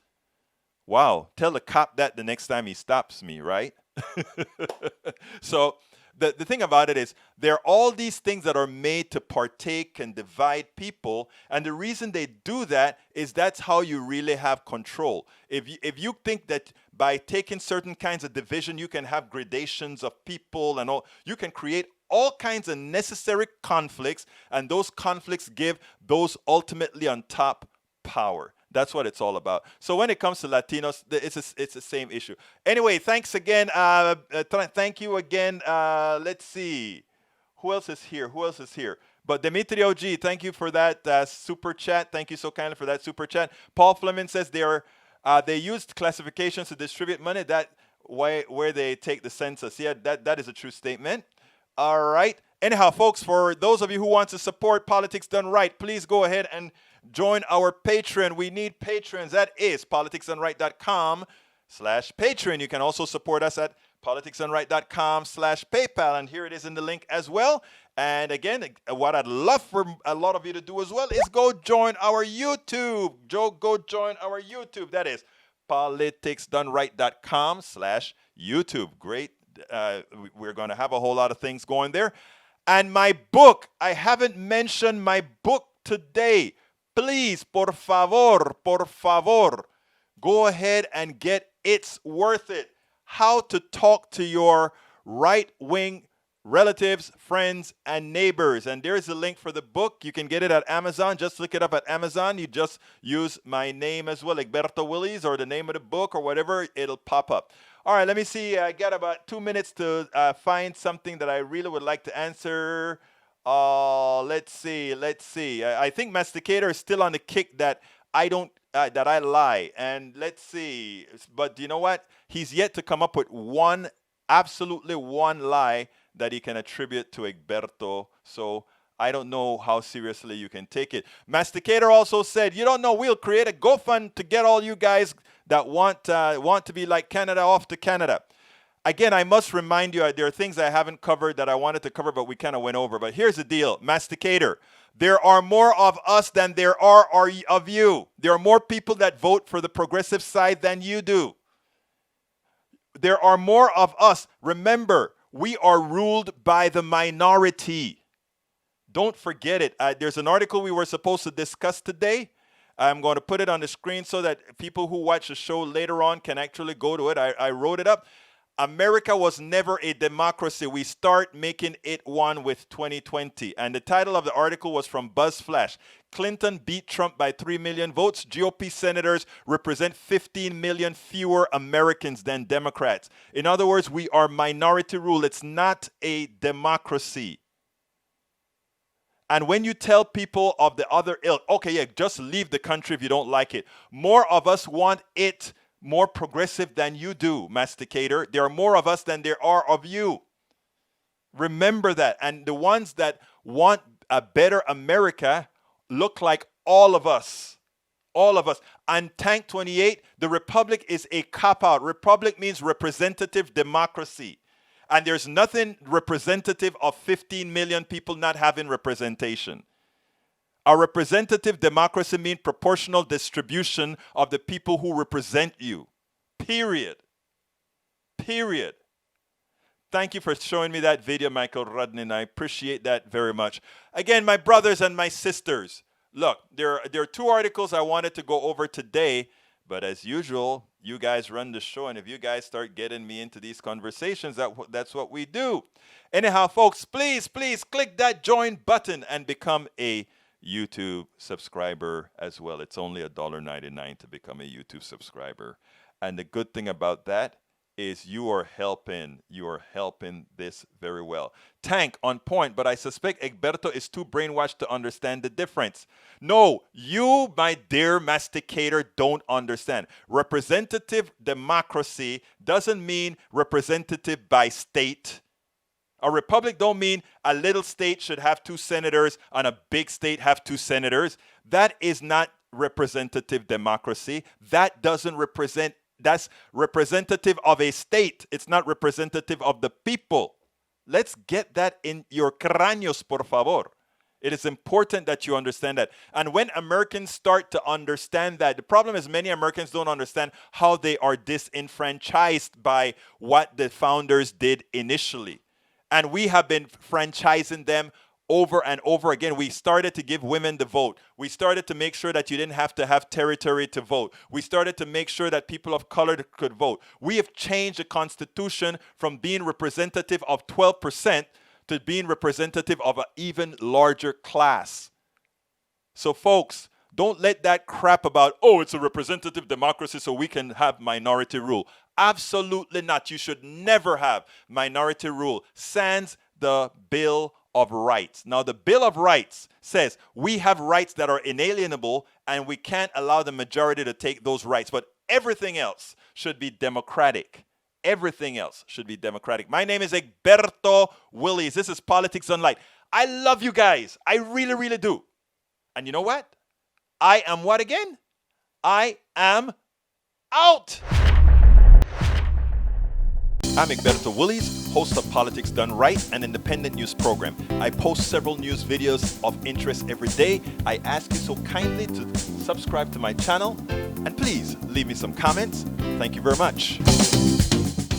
Wow. Tell the cop that the next time he stops me, right? So the thing about it is there are all these things that are made to partake and divide people. And the reason they do that is that's how you really have control. If you think that by taking certain kinds of division, you can have gradations of people and all, you can create all kinds of necessary conflicts, and those conflicts give those ultimately on top power. That's what it's all about. So when it comes to Latinos, it's the same issue. Anyway, thanks again. Thank you again. Let's see. Who else is here? But Demetrio G, thank you for that super chat. Thank you so kindly for that super chat. Paul Fleming says they used classifications to distribute money. That where they take the census. Yeah, that is a true statement. All right. Anyhow, folks, for those of you who want to support Politics Done Right, please go ahead and join our Patreon. We need patrons. That is politicsdoneright.com/Patreon. You can also support us at politicsdoneright.com/PayPal. And here it is in the link as well. And again, what I'd love for a lot of you to do as well is go join our YouTube. Go join our YouTube. That is politicsdoneright.com/YouTube. Great. We're going to have a whole lot of things going there. And my book, I haven't mentioned my book today. Please, por favor, go ahead and get It's Worth It. How to talk to your right-wing relatives, friends, and neighbors. And there's a link for the book. You can get it at Amazon. Just look it up at Amazon. You just use my name as well, Egberto Willies, or the name of the book or whatever. It'll pop up. All right, let me see. I got about 2 minutes to find something that I really would like to answer. Let's see. I think Masticator is still on the kick that I lie. And let's see. But you know what? He's yet to come up with absolutely one lie that he can attribute to Egberto. So I don't know how seriously you can take it. Masticator also said, you don't know, we'll create a GoFund to get all you guys that want to be like Canada off to Canada. Again, I must remind you, there are things I haven't covered that I wanted to cover, but we kind of went over. But here's the deal, Masticator. There are more of us than there are of you. There are more people that vote for the progressive side than you do. There are more of us. Remember, we are ruled by the minority. Don't forget it. There's an article we were supposed to discuss today, I'm going to put it on the screen so that people who watch the show later on can actually go to it. I wrote it up. America was never a democracy. We start making it one with 2020. And the title of the article was from BuzzFlash. Clinton beat Trump by 3 million votes. GOP senators represent 15 million fewer Americans than Democrats. In other words, we are minority rule. It's not a democracy. And when you tell people of the other ilk, okay, yeah, just leave the country if you don't like it. More of us want it more progressive than you do, masticator. There are more of us than there are of you. Remember that. And the ones that want a better America look like all of us. All of us. And Tank 28, the Republic is a cop-out. Republic means representative democracy. And there's nothing representative of 15 million people not having representation. A representative democracy means proportional distribution of the people who represent you. Period. Period. Thank you for showing me that video, Michael Rudnin. I appreciate that very much. Again, my brothers and my sisters, look, there are 2 articles I wanted to go over today, but as usual, you guys run the show, and if you guys start getting me into these conversations, that's what we do. Anyhow, folks, please click that join button and become a YouTube subscriber as well. It's only $1.99 to become a YouTube subscriber. And the good thing about that is you are helping this very well. Tank, on point, but I suspect Egberto is too brainwashed to understand the difference. No, you, my dear masticator, don't understand. Representative democracy doesn't mean representative by state. A republic don't mean a little state should have 2 senators and a big state have 2 senators. That is not representative democracy. That doesn't represent, that's representative of a state. It's not representative of the people. Let's get that in your cráneos, por favor. It is important that you understand that. And when Americans start to understand that, the problem is many Americans don't understand how they are disenfranchised by what the founders did initially. And we have been franchising them over and over again. We started to give women the vote. We started to make sure that you didn't have to have territory to vote. We started to make sure that people of color could vote. We have changed the Constitution from being representative of 12% to being representative of an even larger class. So folks, don't let that crap about, oh, it's a representative democracy so we can have minority rule. Absolutely not. You should never have minority rule. Sans the Bill of Rights. Now, the Bill of Rights says we have rights that are inalienable and we can't allow the majority to take those rights. But everything else should be democratic. Everything else should be democratic. My name is Egberto Willies. This is Politics Unlight. I love you guys. I really, really do. And you know what? I am what again? I am out. I'm Egberto Willies, host of Politics Done Right, an independent news program. I post several news videos of interest every day. I ask you so kindly to subscribe to my channel and please leave me some comments. Thank you very much.